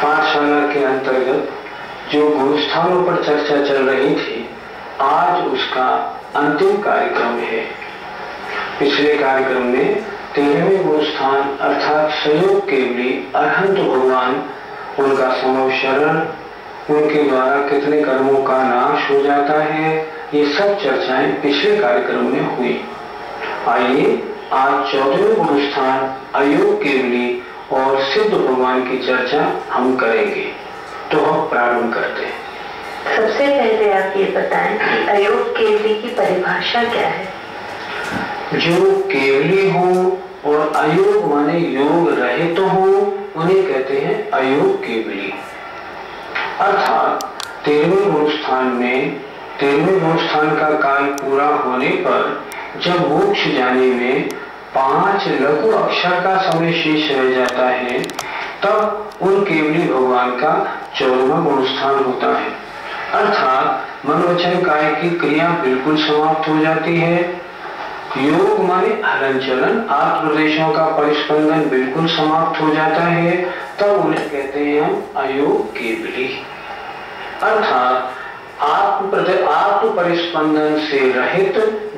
पाठशाला के अंतर्गत जो गुरुस्थानों पर चर्चा चल रही थी, आज उसका अंतिम कार्यक्रम है। पिछले कार्यक्रम में 13वें गुरुस्थान अर्थात सहयोग केवली अरहंत भगवान, उनका समव शरण, उनके द्वारा कितने कर्मों का नाश हो जाता है, ये सब चर्चाएं पिछले कार्यक्रम में हुई। आइए आज 14वें गुरुस्थान अयोग केवली और सिद्ध भगवान की चर्चा हम करेंगे। तो हम प्रारंभ करते हैं। सबसे पहले आप ये बताएं कि अयोग केवली की परिभाषा क्या है? जो केवली हो और अयोग माने योग रहित तो हो, उन्हें कहते हैं अयोग केवली। अर्थात 13वें गुरुस्थान का काल पूरा होने पर जब मोक्ष जाने में 5 लघु अक्षर का समय शेष रह जाता है, तब उन केवली भगवान का 14वां गुरुस्थान होता है। अर्थात मन वचन काय की क्रिया बिल्कुल समाप्त हो जाती है। योग माने हलन चलन, आत्म प्रदेशों का परिस्पंदन बिल्कुल समाप्त हो जाता है, तब उन्हें कहते हैं हम अयोग केवली। अर्थात आत्म परिस्पंदन से रहित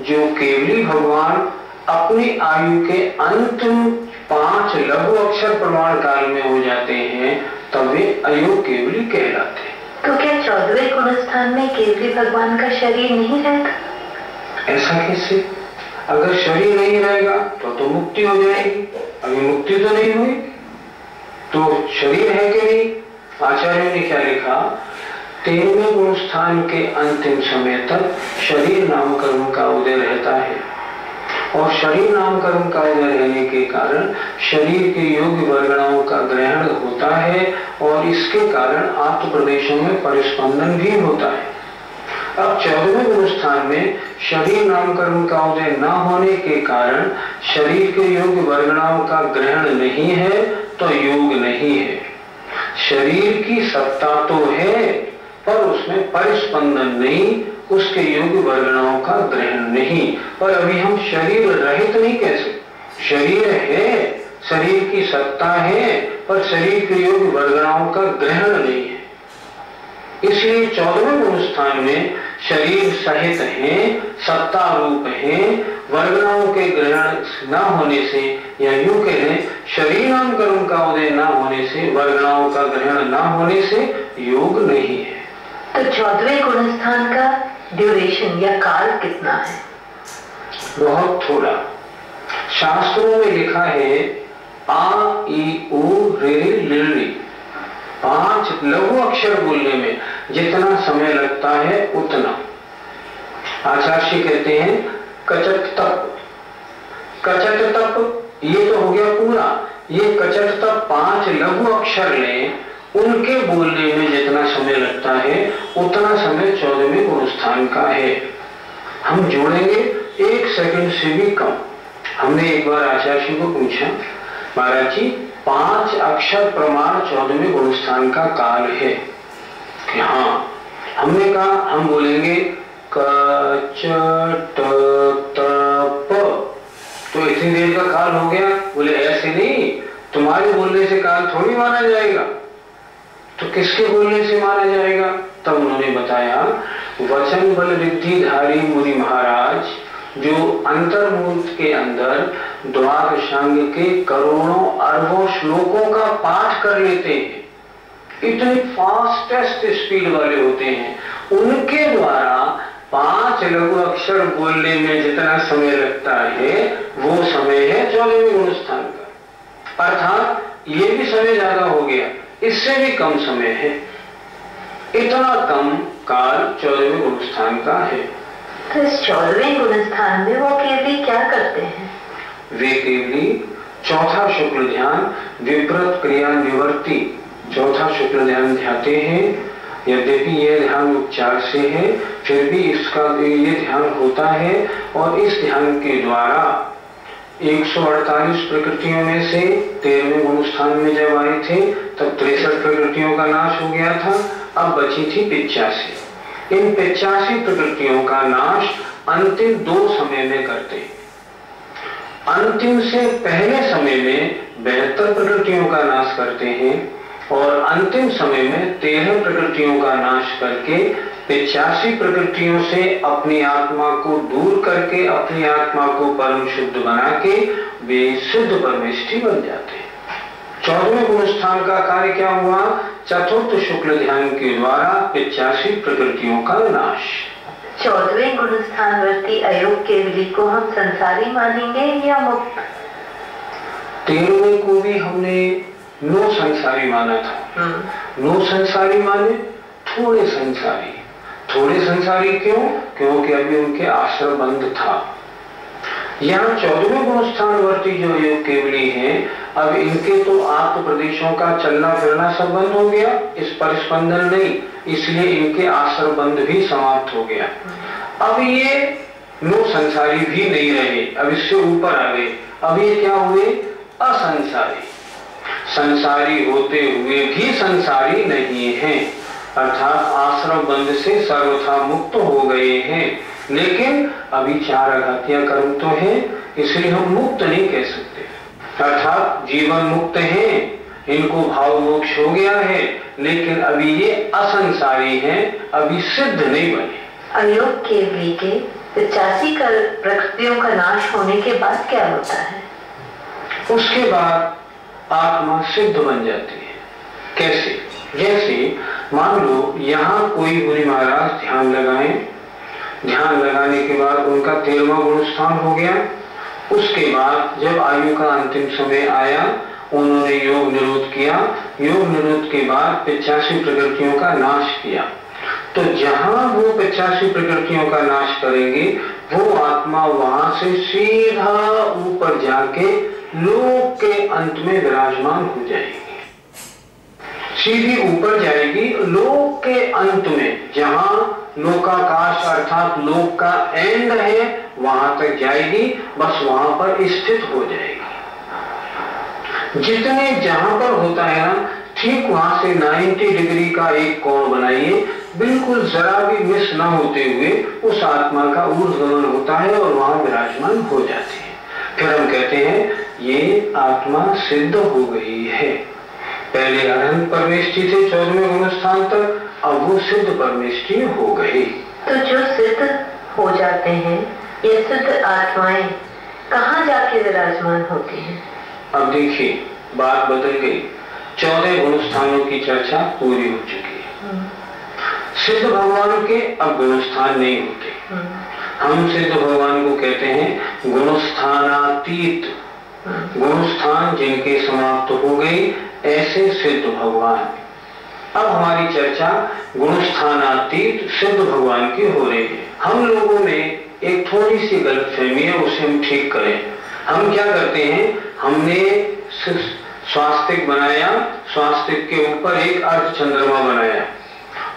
जो केवली भगवान अपनी आयु के अंतिम 5 लघु अक्षर प्रमाण काल में हो जाते हैं, तब वे अयोग केवली कहलाते हैं। तो क्या 14वें गुणस्थान में केवली भगवान का शरीर नहीं रहता? ऐसा कैसे? अगर शरीर नहीं रहेगा तो मुक्ति हो जाएगी। अभी मुक्ति तो नहीं हुई, तो शरीर है कि नहीं? आचार्यों ने क्या लिखा? 13वें गुणस्थान के अंतिम समय तक शरीर नाम कर्म का उदय रहता है, और शरीर नाम कर्म का उदय रहने के कारण शरीर के योग्य वर्गणाओं का ग्रहण होता है, और इसके कारण आत्म प्रदेशों में परिस्पंदन भी होता है। अब 14वें गुणस्थान में शरीर नाम कर्म का उदय न होने के कारण शरीर के योग्य वर्गणाओं का ग्रहण नहीं है, तो योग नहीं है। शरीर की सत्ता तो है, पर उसमें परिस्पंदन नहीं, उसके योग्य वर्गणाओं का ग्रहण नहीं। पर अभी हम शरीर रहित नहीं कह सकते। शरीर है, शरीर की सत्ता है, पर शरीर के योग्य वर्गणाओं का ग्रहण नहीं है। इसलिए 14वें गुणस्थान में शरीर सहित है, सत्ता रूप है, वर्गणाओं के ग्रहण न होने से, या यूं कहें शरीर नाम कर्म का उदय न होने से, वर्गणाओं का ग्रहण न होने से योग नहीं है। तो 14वें गुणस्थान का ड्यूरेशन या काल कितना है? बहुत थोड़ा। शास्त्रों में लिखा है आ ई उ रे रे 5 लघु अक्षर बोलने में जितना समय लगता है उतना। आचार्य कहते हैं कचट तप, ये तो हो गया पूरा। ये कचट तप 5 लघु अक्षर लें, उनके बोलने में जितना समय लगता है उतना समय 14वें गुणस्थान का है। हम जोड़ेंगे 1 सेकंड से भी कम। हमने एक बार आचार्य को पूछा, महाराज जी 5 अक्षर प्रमाण 14वें गुणस्थान का काल है कि हाँ? हमने कहा हम बोलेंगे कचट तप, तो इतनी देर का काल हो गया। बोले ऐसे नहीं, तुम्हारे बोलने से काल थोड़ी माना जाएगा, तो किसके बोलने से माना जाएगा? तब उन्होंने बताया वचन बल रिद्धिधारी मुनि महाराज जो अंतर्मूर्त के अंदर द्वादशांग के करोड़ों अरबों श्लोकों का पाठ कर लेते हैं, इतने फास्टेस्ट स्पीड वाले होते हैं, उनके द्वारा 5 लघु अक्षर बोलने में जितना समय लगता है वो समय है 14वें गुणस्थान का। अर्थात ये भी समय ज्यादा हो गया, इससे भी कम समय है। इतना कम काल 14वें गुणस्थान का है। तो इस 14वें गुणस्थान में वो केवली क्या करते हैं? वे केवली चौथा शुक्ल ध्यान विपरीत क्रिया निवर्ती, चौथा शुक्ल ध्यान ध्याते हैं। यद्यपि यह ध्यान उपचार से है, फिर भी इसका ये ध्यान होता है, और इस ध्यान के द्वारा 148 प्रकृतियों में से 13वें गुणस्थान में जब आए थे तब 63 प्रकृतियों का नाश हो गया था। अब बची थी 85। इन 85 प्रकृतियों का नाश अंतिम 2 समय में करते हैं। अंतिम से पहले समय में 72 प्रकृतियों प्रकृतियों का नाश करते हैं और अंतिम समय में 13 प्रकृतियों का नाश करके 85 प्रकृतियों से अपनी आत्मा को दूर करके अपनी आत्मा को परम शुद्ध बना के वे सिद्ध परमेष्ठी बन जाते हैं। 14वें गुणस्थान का कार्य क्या हुआ? चतुर्थ शुक्ल ध्यान के द्वारा 85 प्रकृतियों का नाश। 14वें गुणस्थानवर्ती अयोग केवली को हम संसारी मानेंगे या मुक्त? 13वें को भी हमने नो संसारी माना था। नो संसारी माने थोड़े संसारी। थोड़े संसारी क्यों? क्योंकि अभी उनके आश्रम बंद था। यहाँ 14वें गुणस्थानवर्ती जो योग केवली हैं, अब इनके तो आत्म प्रदेशों का चलना फिरना सब बंद हो गया, इस पर स्पंदन नहीं, इसलिए इनके आश्रम बंद भी समाप्त हो गया। अब ये नो संसारी भी नहीं रहे, अब इससे ऊपर आ गए। अब ये क्या हुए? असंसारी। संसारी होते हुए भी संसारी नहीं हैं, अर्थात आश्रम बंध से सर्वथा मुक्त हो गए हैं। लेकिन अभी 4 आघातियां कर्म तो है, इसलिए हम मुक्त नहीं कह सकते। अर्थात जीवन मुक्त है, इनको भाव मोक्ष हो गया है, लेकिन अभी ये असंसारी हैं, अभी सिद्ध नहीं बने। अयोग केवली के 85 प्रकृतियों का नाश होने के बाद क्या होता है? उसके बाद आत्मा सिद्ध बन जाती है। कैसे? जैसे मान लो यहाँ कोई मुनि महाराज ध्यान लगाएं, ध्यान लगाने के बाद उनका 13वां गुणस्थान हो गया। उसके बाद जब आयु का अंतिम समय आया, उन्होंने योग निरोध किया। योग निरोध के बाद 85 प्रकृतियों का नाश किया। तो जहां वो 85 प्रकृतियों का नाश करेंगे, वो आत्मा वहां से सीधा ऊपर जाके लोक के अंत में विराजमान हो जाएगी। सीधी ऊपर जाएगी लोक के अंत में, जहां लोकाकाश अर्थात लोक का एंड है, वहां तक जाएगी, बस वहां पर स्थित हो जाएगी। जितने जहां पर होता है ना, ठीक वहां से 90 डिग्री का एक कोण बनाइए, बिल्कुल जरा भी मिस ना होते हुए उस आत्मा का ऊर्ध्वगमन होता है और वहां विराजमान हो जाती है। फिर हम कहते हैं ये आत्मा सिद्ध हो गई है। पहले अनंत परमेष्ठी थे 14वें गुणस्थान तक, अब वो सिद्ध परमेष्ठी हो गई। तो जो सिद्ध हो जाते हैं, ये सिद्ध आत्माएं कहाँ जाके विराजमान होती हैं? अब देखिए, बात बदल गई। 14 गुणस्थानों की चर्चा पूरी हो चुकी है। सिद्ध भगवान के अब गुणस्थान नहीं होते। हम सिद्ध भगवान को कहते हैं गुणस्थानातीत। गुणस्थान जिनके समाप्त हो गई, ऐसे सिद्ध भगवान। अब हमारी चर्चा गुणस्थानातीत सिद्ध भगवान की हो रही है। हम लोगों में एक थोड़ी सी गलतफहमी है, उसे हम ठीक करें। हम क्या करते हैं, हमने स्वास्तिक बनाया, स्वास्तिक के ऊपर एक अर्ध चंद्रमा बनाया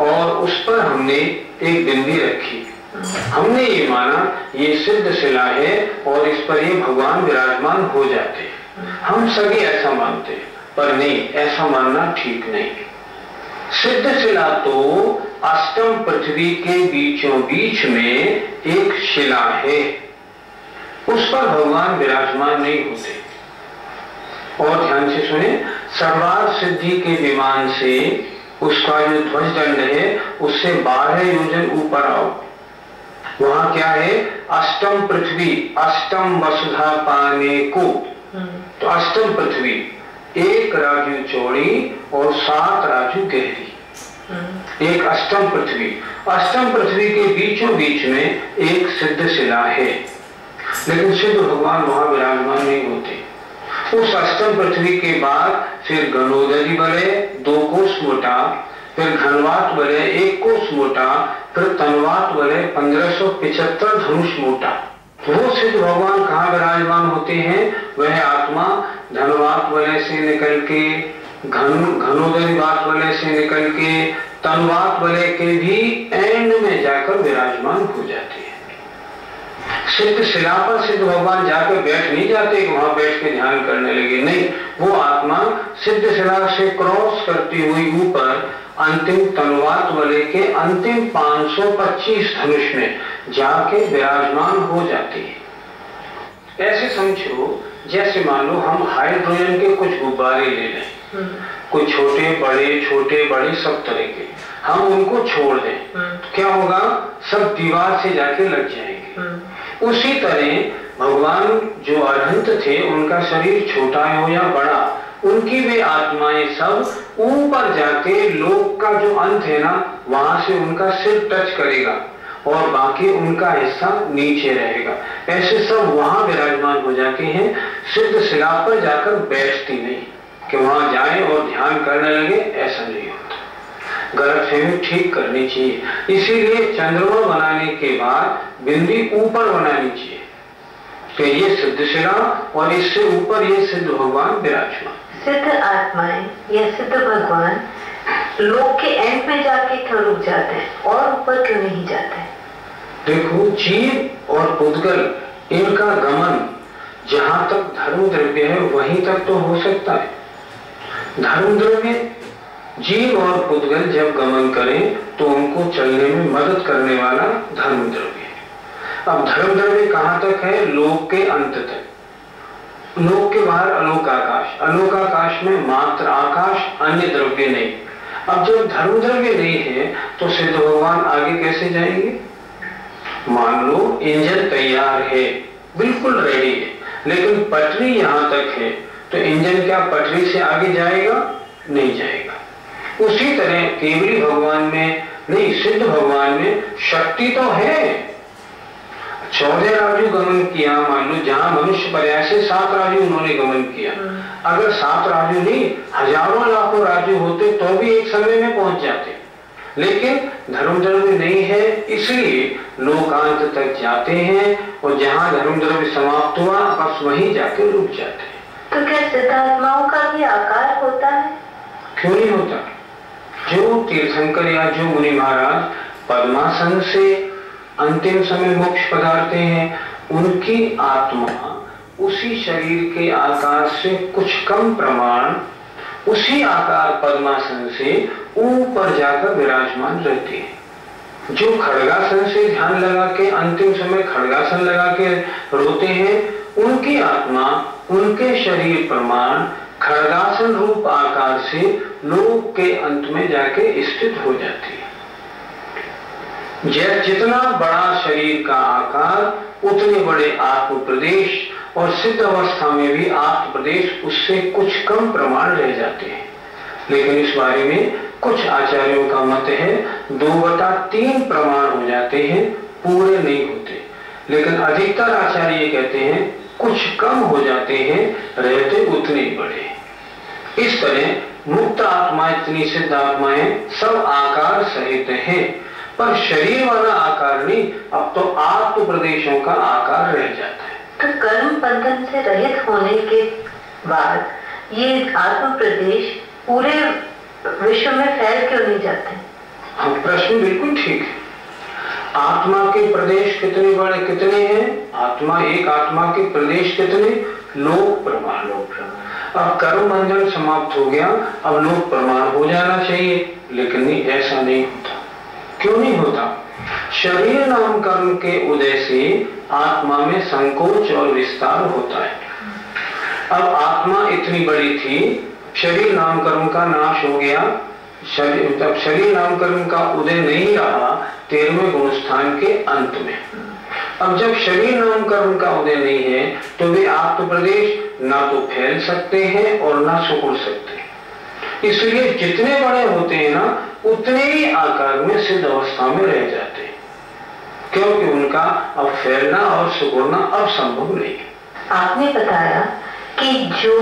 और उस पर हमने एक बिंदी रखी। हमने ये माना ये सिद्ध शिला है और इस पर ये भगवान विराजमान हो जाते हैं। हम सभी ऐसा मानते हैं, पर नहीं, ऐसा मानना ठीक नहीं। सिद्ध शिला तो अष्टम पृथ्वी के बीचों बीच में एक शिला है, उस पर भगवान विराजमान नहीं होते। और ध्यान से सुने, सर्वार्थ सिद्धि के विमान से उसका जो ध्वज दंड है, उससे 12 योजन ऊपर आओ। वहां क्या है? अष्टम पृथ्वी, अष्टम वसुधा पाने को। तो अष्टम पृथ्वी 1 राजू चौड़ी और 7 राजू गहरी, एक अष्टम पृथ्वी। अष्टम पृथ्वी के बीचों बीच में एक सिद्ध शिला है, लेकिन सिद्ध भगवान वहां विराजमान नहीं होते। उस अष्टम पृथ्वी के बाद फिर गणोदरी बलय 2 कोस मोटा, फिर घनवात बलय 1 कोस मोटा, फिर तनवात बलय 1575 धनुष मोटा। वो सिद्ध भगवान कहाँ विराजमान होते हैं? वह आत्मा धनवात वलय से निकल के, घनोदरी वात वलय से निकल के, तनवात वलय के भी एंड में जाकर विराजमान हो जाती है। सिद्ध शिला पर सिद्ध भगवान जाकर बैठ नहीं जाते, वहां बैठ के ध्यान करने लगे, नहीं। वो आत्मा सिद्ध शिला से क्रॉस करती हुई ऊपर अंतिम तनवात वलय के अंतिम 525 धनुष में जाके विराजमान हो जाती है। ऐसे समझो जैसे मान लो हम हाइड्रोजन के कुछ गुब्बारे ले लें, कुछ छोटे बड़े सब तरह के, हम उनको छोड़ दें तो क्या होगा, सब दीवार से जाके लग जाएंगे। उसी तरह भगवान जो अनंत थे, उनका शरीर छोटा हो या बड़ा, उनकी वे आत्माएं सब ऊपर जाके लोक का जो अंत है ना, वहां से उनका सिर टच करेगा और बाकी उनका हिस्सा नीचे रहेगा। ऐसे सब वहां विराजमान हो जाते हैं, सिद्ध शिला पर जाकर बैठती नहीं कि वहां जाएं और ध्यान करने लगे, ऐसा नहीं होता। गलतफहमी ठीक करनी चाहिए। इसीलिए चंद्रमा बनाने के बाद बिंदी ऊपर बनानी चाहिए कि ये सिद्ध शिला और इससे ऊपर ये सिद्ध भगवान विराजमान। सिद्ध आत्माएं या सिद्ध भगवान लोक के एंड में जाके क्यों रुक जाते हैं और ऊपर क्यों नहीं जाते? देखो, जीव और पुद्गल इनका गमन जहां तक धर्म द्रव्य है वहीं तक तो हो सकता है। धर्म द्रव्य जीव और पुद्गल जब गमन करें तो उनको चलने में मदद करने वाला धर्म द्रव्य है। अब धर्म द्रव्य कहां तक है? लोक के अंत तक। लोक के बाहर अलोक आकाश, अलोक आकाश में मात्र आकाश, अन्य द्रव्य नहीं। अब जब धर्म द्रव्य नहीं है तो सिद्ध भगवान आगे कैसे जाएंगे? मान लो इंजन तैयार है, बिल्कुल रेडी है, लेकिन पटरी यहां तक है, तो इंजन क्या पटरी से आगे जाएगा? नहीं जाएगा। उसी तरह केवली भगवान में नहीं, सिद्ध भगवान में शक्ति तो है। 14 राजू गमन किया, मान लो जहां मनुष्य पर्याय से 7 राजू उन्होंने गमन किया। अगर 7 राजू नहीं, हजारों लाखों राजू होते तो भी एक समय में पहुंच जाते, लेकिन धर्म द्रव्य नहीं है, इसलिए लोकांत तक जाते हैं और जहां धर्म द्रव्य समाप्त हुआ बस वहीं जाके रुक जाते हैं। तो क्या सिद्धात्माओं का भी आकार होता है? क्यों नहीं होता? जो तीर्थंकर या जो मुनि महाराज पद्मासन से अंतिम समय मोक्ष पधारते हैं, उनकी आत्मा उसी शरीर के आकार से कुछ कम प्रमाण, उसी आकार पद्मासन से ऊपर जाकर विराजमान रहती है। जो खड़गासन से ध्यान लगा के अंतिम समय खड़गासन लगा के रोते हैं, उनकी आत्मा उनके शरीर प्रमाण खड़गासन रूप आकार से लोक के अंत में जाके स्थित हो जाती है। जितना बड़ा शरीर का आकार उतने बड़े आत्म प्रदेश, और सिद्ध अवस्था में भी आत्म प्रदेश उससे कुछ कम प्रमाण रह जाते हैं। लेकिन इस बारे में कुछ आचार्यों का मत है 2/3 प्रमाण हो जाते हैं, पूरे नहीं होते। लेकिन अधिकतर आचार्य कहते हैं कुछ कम हो जाते हैं, रहते उतने बड़े। इस तरह मुक्त आत्मा, इतनी सिद्ध आत्माएं सब आकार सहित हैं, पर शरीर वाला आकार नहीं। अब तो आत्म प्रदेशों का आकार रह जाता है। तो कर्म बंधन से रहित होने के बाद ये आत्म प्रदेश पूरे विश्व में फैल क्यों नहीं जाते? हाँ, प्रश्न बिल्कुल ठीक है। आत्मा के प्रदेश कितने बड़े, कितने हैं? आत्मा, एक आत्मा के प्रदेश कितने? लोक प्रमाण। अब कर्म बंधन समाप्त हो गया, अब लोक प्रमाण हो जाना चाहिए, लेकिन नहीं, ऐसा नहीं होता। क्यों नहीं होता? शरीर नाम कर्म के उदय से आत्मा में संकोच और विस्तार होता है। अब आत्मा इतनी बड़ी थी, शरीर नाम कर्म का नाश हो गया, जब शरीर नाम कर्म का उदय नहीं रहा 13वें गुणस्थान के अंत में। अब जब शरीर नाम कर्म का उदय नहीं है तो वे आत्म प्रदेश ना तो फैल सकते हैं और ना सिकुड़ सकते। इसलिए जितने बड़े होते हैं ना, उतने ही आकार में सिद्ध अवस्था में रह जाते हैं, क्योंकि उनका अब फैलना और सिकुड़ना अब संभव नहीं है। आपने बताया कि जो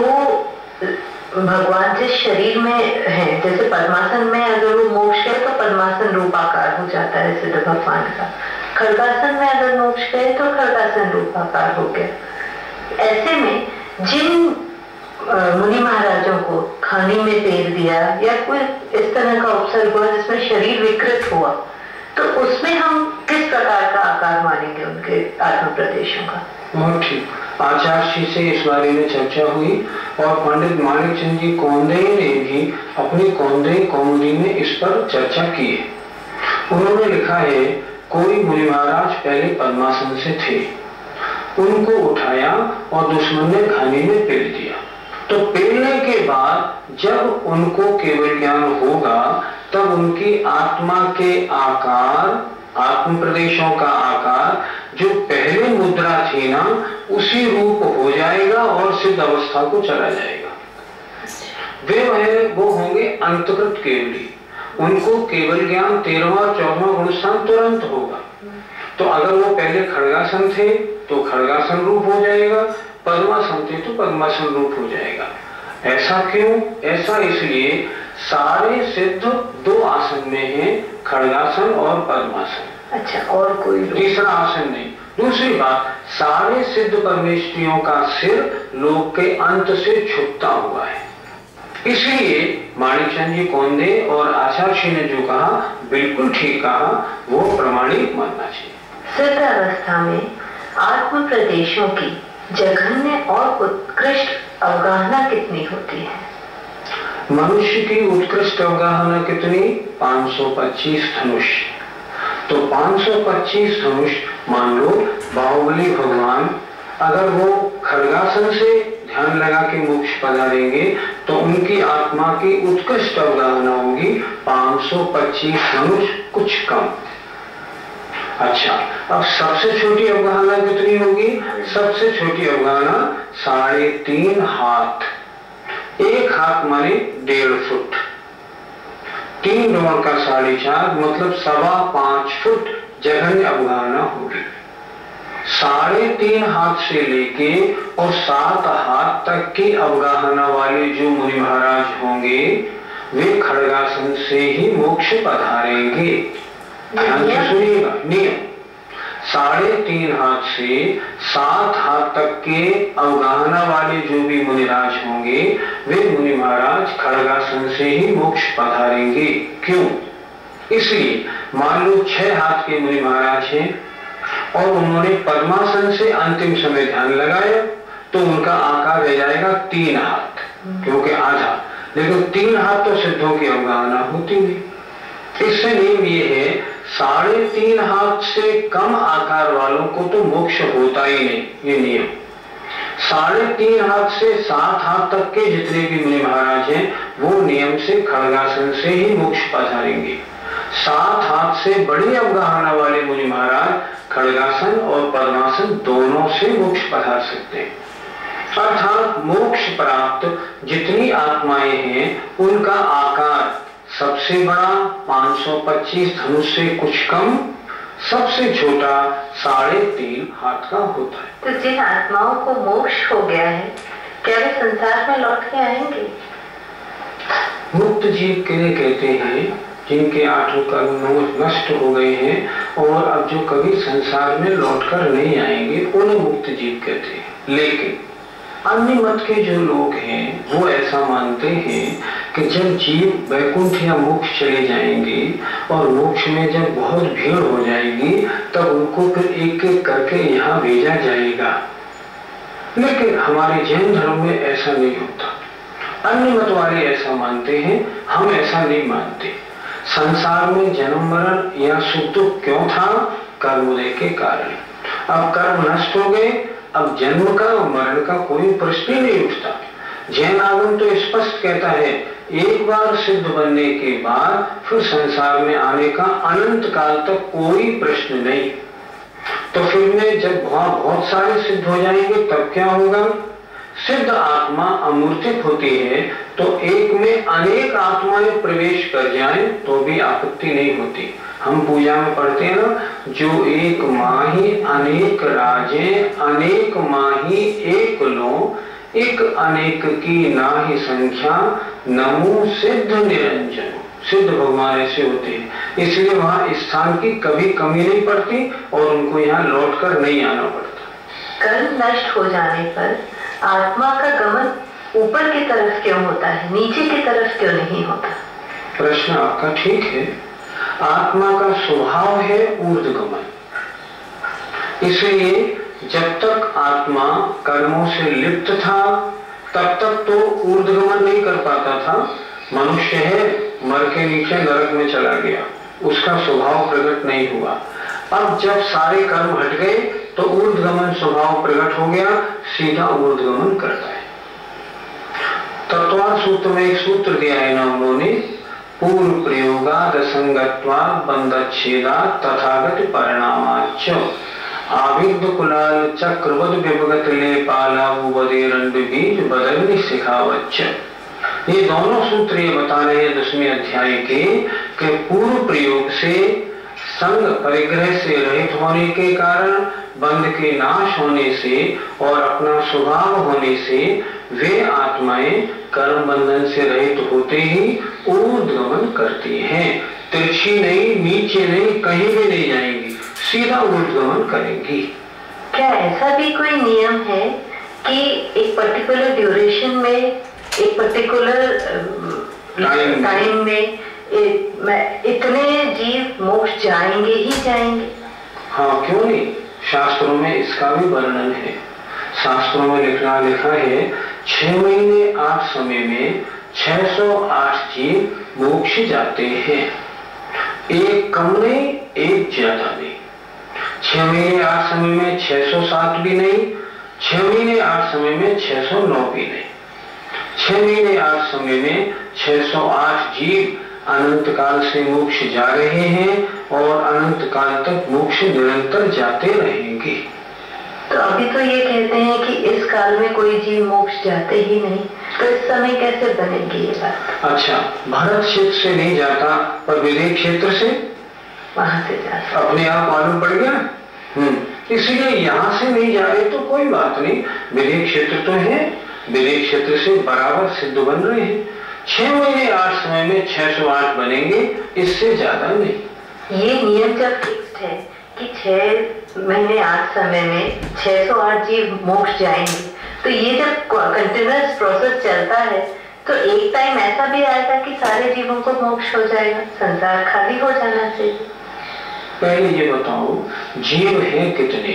भगवान जिस शरीर में है, जैसे पद्मासन में अगर वो मोक्ष है तो पद्मासन रूप आकार हो जाता है सिद्ध भगवान का, खड़गासन में अगर मोक्ष गए तो खड़गासन रूप आकार हो गया। ऐसे में जिन मुनि महाराजों को खाने में पेर दिया या कोई इस तरह का उपसर्ग हुआ जिसमें शरीर विकृत हुआ, तो उसमें हम किस प्रकार का आकार मानेंगे उनके आत्म प्रदेशों का? बहुत ठीक। आचार्य जी से इस बारे में चर्चा हुई और पंडित माणिक चंद जी कौंदेय ने भी अपनी कौंदेय कौमुदी में इस पर चर्चा की है। उन्होंने लिखा है, कोई मुनि महाराज पहले पद्मासन से थे, उनको उठाया और दुश्मन ने घानी में पेल दिया। तो पेलने के बाद जब उनको केवल ज्ञान होगा तब उनकी आत्मा के आकार, आत्म प्रदेशों का आकार जो पहले मुद्रा थी ना, उसी रूप हो जाएगा और सिद्ध अवस्था को चला जाएगा। वो होंगे अंतकृत केवली। उनको केवल ज्ञान 13वां 14वां गुणस्थान तुरंत होगा। तो अगर वो पहले खड़गासन थे तो खड़गासन रूप हो जाएगा, पद्मासन थे तो पद्मासन रूप हो जाएगा। ऐसा क्यों? ऐसा इसलिए सारे सिद्ध 2 आसन में हैं, खड़गासन और पद्मासन। अच्छा, और कोई तीसरा आसन नहीं। दूसरी बात, सारे सिद्ध परमेश्वरियों का सिर लोक के अंत से छुपता हुआ है। इसलिए माणिकचंद जी कौंदे और आचार्य ने जो कहा बिल्कुल ठीक कहा, वो प्रमाणिक मानना चाहिए। सिद्ध अवस्था में आत्म प्रदेशों की जघन्य और उत्कृष्ट अवगाहना कितनी होती है? मनुष्य की उत्कृष्ट अवगाहना कितनी? 525 धनुष। तो 525 धनुष मान लो बाहुबली भगवान अगर वो खड़गासन से ध्यान लगा के मोक्ष पधारेंगे तो उनकी आत्मा की उत्कृष्ट अवगाहना होगी 525 धनुष कुछ कम। अच्छा, अब सबसे छोटी अवगाहना कितनी होगी? सबसे छोटी अवगाहना 3.5 हाथ। 1 हाथ माने 1.5 फुट, 3 डोर का 4.5 मतलब 5.25 फुट जघन्य अवगाहना होगी। 3.5 हाथ से लेके और 7 हाथ तक की अवगाहना वाले जो मुनि महाराज होंगे वे खड़गासन से ही मोक्ष पधारेंगे। ध्यान से सुनिएगा नियम। 3.5 हाथ से 7 हाथ तक के अवगाहना वाले जो भी मुनिराज होंगे वे मुनि महाराज खड़गासन से ही मोक्ष पधारेंगे। क्यों? इसलिए मान लो 6 हाथ के मुनि महाराज हैं और उन्होंने पद्मासन से अंतिम समय ध्यान लगाया तो उनका आकार रह जाएगा 3 हाथ, क्योंकि आधा। लेकिन 3 हाथ तो सिद्धों की अवगाहना होती नहीं। इससे नियम ये है 3.5 हाथ से कम आकार वालों को तो मोक्ष होता ही नहीं, ये नियम। 3.5 हाथ से 7 हाथ तक के जितने भी मुनि महाराज हैं वो नियम से खड़गासन से ही मोक्ष पधारेंगे। 7 हाथ से बड़ी अवगाहना वाले मुनि महाराज खड़गासन और पद्मासन दोनों से मोक्ष पधार सकते हैं। अर्थात मोक्ष प्राप्त जितनी आत्माएं हैं उनका आकार सबसे बड़ा 525 धनुष से कुछ कम, सबसे छोटा 3.5 हाथ का होता है। तो जिन आत्माओं को मोक्ष हो गया है क्या वे संसार में लौट के आएंगे? मुक्त जीव के लिए कहते हैं जिनके 8 कर्म नष्ट हो गए हैं और अब जो कभी संसार में लौटकर नहीं आएंगे उन्हें मुक्त जीव कहते हैं। लेकिन अन्य मत के जो लोग हैं वो ऐसा मानते हैं कि जब जीव वैकुंठ या मोक्ष चले जाएंगे और मोक्ष में जब बहुत भीड़ हो जाएगी तब उनको फिर एक एक करके यहाँ भेजा जाएगा। लेकिन हमारे जैन धर्म में ऐसा नहीं होता। अन्य मत वाले ऐसा मानते हैं, हम ऐसा नहीं मानते। संसार में जन्म मरण या सुख दुख क्यों था? कर्मोदय के कारण। अब कर्म नष्ट हो गए, अब जन्म का और मरण का कोई प्रश्न ही नहीं उठता। जैन आगम तो स्पष्ट कहता है एक बार सिद्ध बनने के बाद फिर संसार में आने का अनंत काल तक कोई प्रश्न नहीं। तो फिर में जब वहां बहुत सारे सिद्ध हो जाएंगे तब क्या होगा? सिद्ध आत्मा अमूर्तिक होती है तो एक में अनेक आत्माएं प्रवेश कर जाएं तो भी आपत्ति नहीं होती। हम पूजा में पढ़ते हैं ना, जो एक माही अनेक राजे, अनेक माही एक लो, एक अनेक की नाहि संख्या, नमो सिद्ध निरंजन। सिद्ध भगवान ऐसे होते हैं, इसलिए वहां स्थान की कभी कमी नहीं पड़ती और उनको यहाँ लौट कर नहीं आना पड़ता। कर्म नष्ट हो जाने पर आत्मा का गमन ऊपर की तरफ क्यों होता है, नीचे की तरफ क्यों नहीं होता? प्रश्न आपका ठीक है। आत्मा का स्वभाव है ऊर्ध्वगमन, इसलिए जब तक आत्मा कर्मों से लिप्त था तब तक तो ऊर्ध्वगमन नहीं कर पाता था। मनुष्य है, मर के नीचे नरक में चला गया, उसका स्वभाव प्रकट नहीं हुआ। अब जब सारे कर्म हट गए तो ऊर्ध्वगमन स्वभाव प्रकट हो गया, सीधा ऊर्ध्वगमन करता है। तत्वार्थ सूत्र में एक सूत्र दिया है ना उन्होंने, पूर्व प्रयोगाद असंगत्वाद बंधच्छेदाद तथागत परिणामाच्च आविद्ध कुलाल चक्रवद विभगत ले पाला उबदे रंड बीज बदलनी सिखावच्च। ये दोनों सूत्र ये बता रहे हैं 10वें अध्याय के कि पूर्व प्रयोग से संग परिग्रह से रहित होने के कारण, बंध के नाश होने से और अपना स्वभाव होने से वे आत्माएं कर्म बंधन से रहित होते ही ऊर्ध्वगमन करती हैं। तिरछी नहीं, नीचे नहीं, कहीं भी नहीं जाएंगी, सीधा ऊर्ध्वगमन करेंगी। क्या ऐसा भी कोई नियम है कि एक पर्टिकुलर ड्यूरेशन में, एक पर्टिकुलर टाइम में इतने जीव मोक्ष जाएंगे ही जाएंगे? हाँ, क्यों नहीं, शास्त्रों में इसका भी वर्णन है। शास्त्रों में लिखा है 6 महीने 8 समय में 608 जीव मोक्ष जाते हैं, एक कम नहीं, एक ज्यादा नहीं। 6 महीने 8 समय में 607 भी नहीं, 6 महीने 8 समय में 609 भी नहीं। 6 महीने 8 समय में 608 जीव अनंत काल से मोक्ष जा रहे हैं और अनंत काल तक मोक्ष निरंतर जाते रहेंगे। तो अभी तो ये कहते हैं कि इस काल में कोई जीव मोक्ष जाते ही नहीं, तो इस समय कैसे बनेगी ये बात? अच्छा, भारत क्षेत्र से नहीं जाता पर विदेश क्षेत्र से वहां से जाता, अपने आप मालूम पड़ गया। इसलिए यहाँ से नहीं जा रहे तो कोई बात नहीं, विदेश क्षेत्र तो है, विदेश क्षेत्र से बराबर सिद्ध बन रहे हैं। 6 महीने 8 समय में 608 बनेंगे, इससे ज्यादा नहीं। ये नियम जब फिक्स्ड है कि 6 महीने 8 समय में 608 जीव मोक्ष जाएंगे, तो ये जब कंटिन्यूअस प्रोसेस चलता है तो एक टाइम ऐसा भी आएगा कि सारे जीवों को मोक्ष हो जाएगा, संसार खाली हो जाना चाहिए। पहले ये बताओ, जीव है कितने?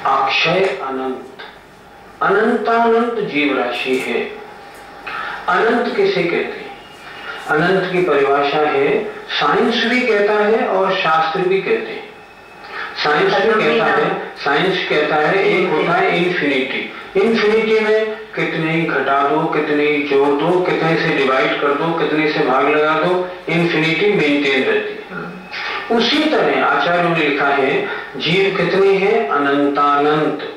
अक्षय अनंत, अनंतानंत जीव राशि है। अनंत किसे कहते हैं? अनंत की परिभाषा है, साइंस भी कहता है और शास्त्र भी कहते हैं। साइंस कहता है एक होता है इन्फिनिटी। इन्फिनिटी में कितने ही घटा दो, कितने ही जोड़ दो, कितने से डिवाइड कर दो, कितने से भाग लगा दो, इन्फिनिटी मेंटेन रहती है। उसी तरह आचार्यों ने लिखा है जीव कितने हैं? अनंतानंत।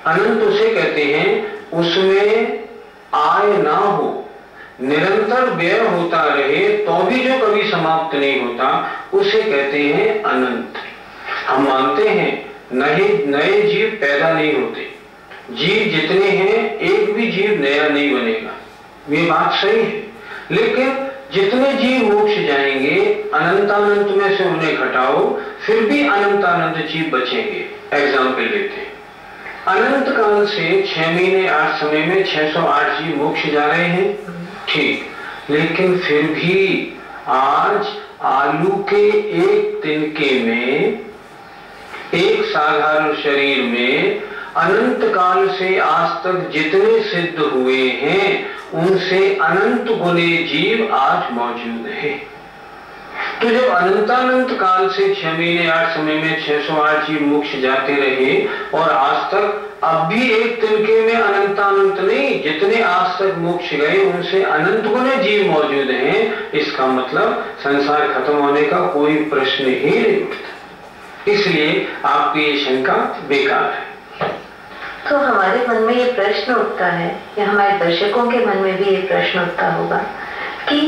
अनंत उसे कहते हैं उसमें आय ना हो, निरंतर व्यय होता रहे तो भी जो कभी समाप्त नहीं होता, उसे कहते हैं अनंत। हम मानते हैं नए जीव पैदा नहीं होते, जीव जितने हैं एक भी जीव नया नहीं बनेगा, ये बात सही है। लेकिन जितने जीव मोक्ष जाएंगे अनंतानंत में से उन्हें घटाओ, फिर भी अनंतानंत जीव बचेंगे। एग्जाम्पल लेते हैं, अनंत काल से 6 महीने 8 समय में 608 जीव मोक्ष जा रहे हैं, ठीक, लेकिन फिर भी आज आलू के एक तिनके में, एक साधारण शरीर में अनंत काल से आज तक जितने सिद्ध हुए हैं उनसे अनंत गुने जीव आज मौजूद है। तो जब अनंतानंत काल से 6 महीने 8 समय में 608 जीव मोक्ष जाते रहे और आज तक अब भी एक तिनके में अनंतानंत नहीं, जितने आज तक मोक्ष गए उनसे अनंत गुने जीव मौजूद हैं, इसका मतलब संसार खत्म होने का कोई प्रश्न ही नहीं उठता। इसलिए आपकी ये शंका बेकार है। तो हमारे मन में ये प्रश्न उठता है, या हमारे दर्शकों के मन में भी ये प्रश्न उठता होगा कि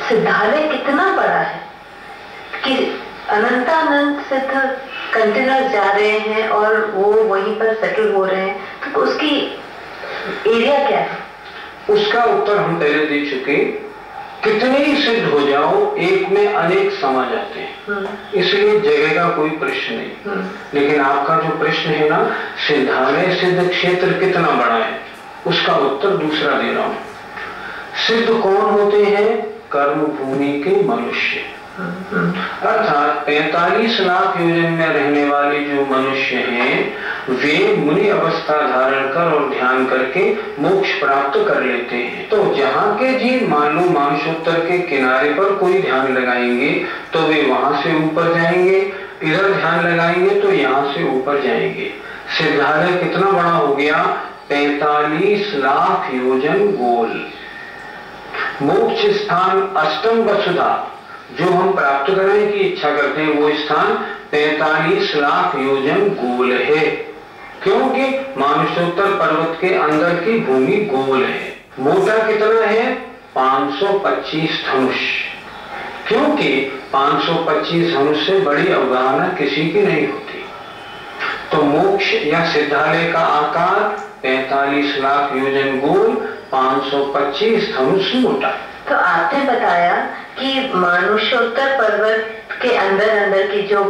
सिद्धालय कितना बड़ा है कि अनंतानंत सिद्ध कंटिन्यूअस जा रहे हैं और वो वहीं पर सेटल हो रहे हैं, तो उसकी एरिया क्या है? उसका उत्तर हम पहले दे चुके। कितने ही सिद्ध हो जाओ, एक में अनेक समा जाते हैं, इसलिए जगह का कोई प्रश्न नहीं। लेकिन आपका जो प्रश्न है ना, सिद्धालय सिद्ध क्षेत्र कितना बड़ा है, उसका उत्तर दूसरा दे रहा हूं। सिद्ध कौन होते हैं? कर्म भूमि के मनुष्य, अर्थात 45 लाख योजन में रहने वाले जो मनुष्य हैं वे मुनि अवस्था धारण कर और ध्यान करके मोक्ष प्राप्त कर लेते हैं। तो जहाँ के जीव मान लो मानसोत्तर के किनारे पर कोई ध्यान लगाएंगे तो वे वहां से ऊपर जाएंगे, इधर ध्यान लगाएंगे तो यहाँ से ऊपर जाएंगे। सिद्धालय कितना बड़ा हो गया? 45 लाख योजन गोल। मोक्ष स्थान अष्टम वसुधा, जो हम प्राप्त करने की इच्छा करते हैं, वो स्थान 45 लाख योजन गोल है, क्योंकि मानसोत्तर पर्वत के अंदर की भूमि गोल है। मोटा कितना है? 525 धनुष, क्योंकि 525 धनुष से बड़ी अवगाहना किसी की नहीं होती। तो मोक्ष या सिद्धालय का आकार 45 लाख योजन गोल, 525 धनुष मोटा। तो आपने बताया कि मानुष्योत्तर पर्वत के अंदर की जो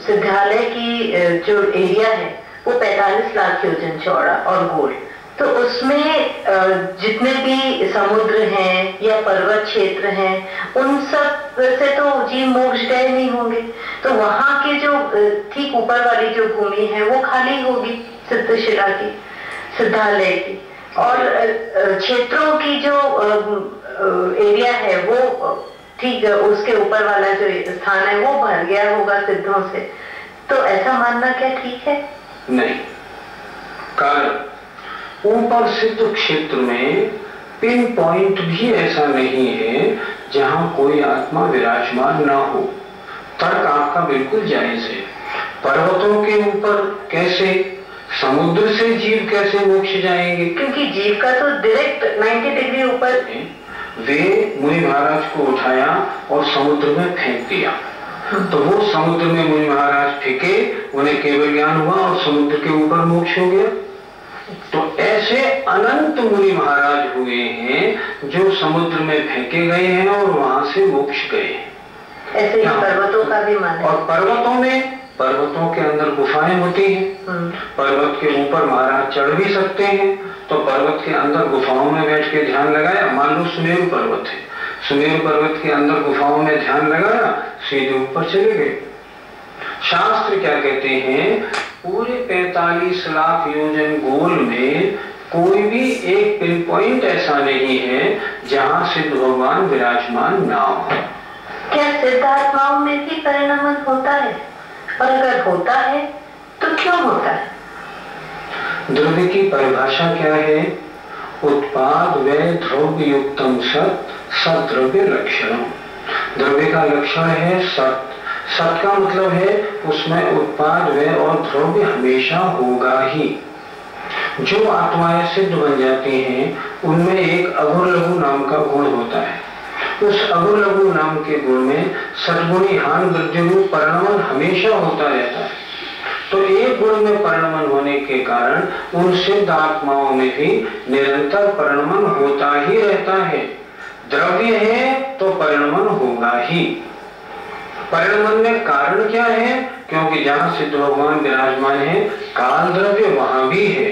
सिद्धालय की जो एरिया है वो 45 लाख योजन चौड़ा और गोल। तो उसमें जितने भी समुद्र हैं या पर्वत क्षेत्र हैं, उन सब से तो जीव मोक्ष गए नहीं होंगे। तो वहां के जो ठीक ऊपर वाली जो भूमि है वो खाली होगी सिद्धशिला की, सिद्धालय की, और क्षेत्रों की जो एरिया है वो ठीक उसके ऊपर वाला जो स्थान है वो भर गया होगा सिद्धों से। तो ऐसा मानना क्या ठीक है? नहीं, कारण ऊपर सिद्ध क्षेत्र में पिन पॉइंट भी ऐसा नहीं है जहां कोई आत्मा विराजमान ना हो। तर्क आपका बिल्कुल जायज है। पर्वतों के ऊपर कैसे, समुद्र से जीव कैसे मोक्ष जाएंगे? क्योंकि जीव का तो डायरेक्ट 90 डिग्री ऊपर। वे मुनि महाराज को उठाया और समुद्र में फेंक दिया। तो वो समुद्र में मुनि महाराज फेंके, उन्हें केवल ज्ञान हुआ और समुद्र के ऊपर मोक्ष हो गया। तो ऐसे अनंत मुनि महाराज हुए हैं जो समुद्र में फेंके गए हैं और वहां से मोक्ष गए हैं। ऐसे ही पर्वतों का भी मान है। और पर्वतों के अंदर गुफाएं होती हैं। पर्वत के ऊपर महाराज चढ़ भी सकते हैं, तो पर्वत के अंदर गुफाओं में बैठ के ध्यान लगाया। मान लो सुमेरु पर्वत है, सुमेरु पर्वत के अंदर गुफाओं में ध्यान लगाया, सीधे ऊपर चले गए। शास्त्र क्या कहते हैं? पूरे 45 लाख योजन गोल में कोई भी एक पिन पॉइंट ऐसा नहीं है जहां सिद्ध भगवान विराजमान ना हो। क्या सिद्ध आत्माओं में भी परिणमन होता है? और अगर होता है तो क्यों होता है? द्रव्य की परिभाषा क्या है? उत्पाद व द्रव्य युक्तम सत, सद्रव्य लक्षण। द्रव्य का लक्षण है सत। सत का मतलब है उसमें उत्पाद व और द्रव्य हमेशा होगा ही। जो आत्माएं सिद्ध बन जाती हैं उनमें एक अघोर लघु नाम का गुण होता है। उस अघोर लघु नाम के गुण में सद्गुणी हान वृद्धि रूप परिणमन हमेशा होता रहता है। तो एक गुण में परिणमन होने के कारण उन सिद्ध आत्माओं में भी निरंतर परिणमन होता ही रहता है। द्रव्य है तो परिणमन होगा ही। परिणमन में कारण क्या है? क्योंकि जहां सिद्ध भगवान विराजमान है काल द्रव्य वहां भी है,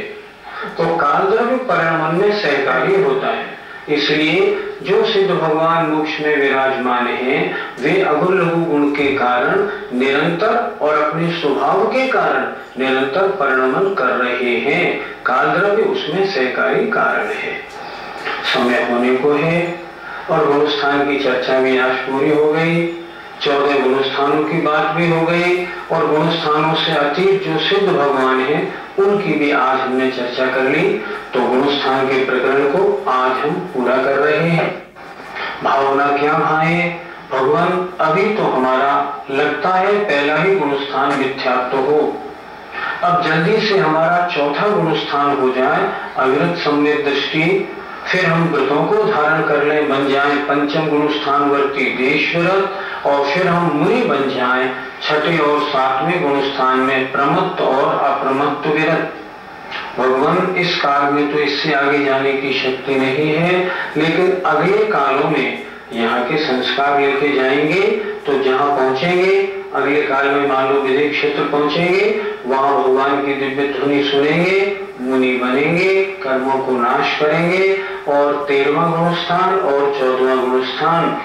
तो काल द्रव्य परिणमन में सहकारी होता है। इसलिए जो सिद्ध भगवान मोक्ष में विराजमान हैं वे अघोर लघु गुण के कारण निरंतर और अपने स्वभाव के कारण निरंतर परिणमन कर रहे हैं। काल द्रव्य उसमें सहकारी कारण है। समय होने को है और गुणस्थान की चर्चा भी आज पूरी हो गई। 14 गुणस्थानों की बात भी हो गई और गुणस्थानों से अतीत जो सिद्ध भगवान हैं उनकी भी आज हमने चर्चा कर ली। तो गुणस्थान के प्रकरण को आज हम पूरा कर रहे हैं। भावना क्या भाए? भगवान अभी तो हमारा लगता है पहला ही गुणस्थान मिथ्यात्व हो। अब जल्दी से हमारा चौथा गुणस्थान हो जाए अविरत सम्यक दृष्टि, फिर हम व्रतों को धारण कर लें, बन जाएं पंचम गुणस्थान वर्ती देशव्रत, और फिर हम मुनि बन जाएं छठे और 7वें गुणस्थान में प्रमत्त और अप्रमत्त विरत। भगवान इस काल में तो इससे आगे जाने की शक्ति नहीं है, लेकिन अगले कालों में यहाँ के संस्कार लेके जाएंगे। तो जहाँ पहुंचेंगे अगले काल में, मान लो विदेह क्षेत्र पहुंचेंगे, वहां भगवान की दिव्य ध्वनि सुनेंगे, मुनि बनेंगे, कर्मों को नाश करेंगे और 13वां गुणस्थान और 14वां गुणस्थान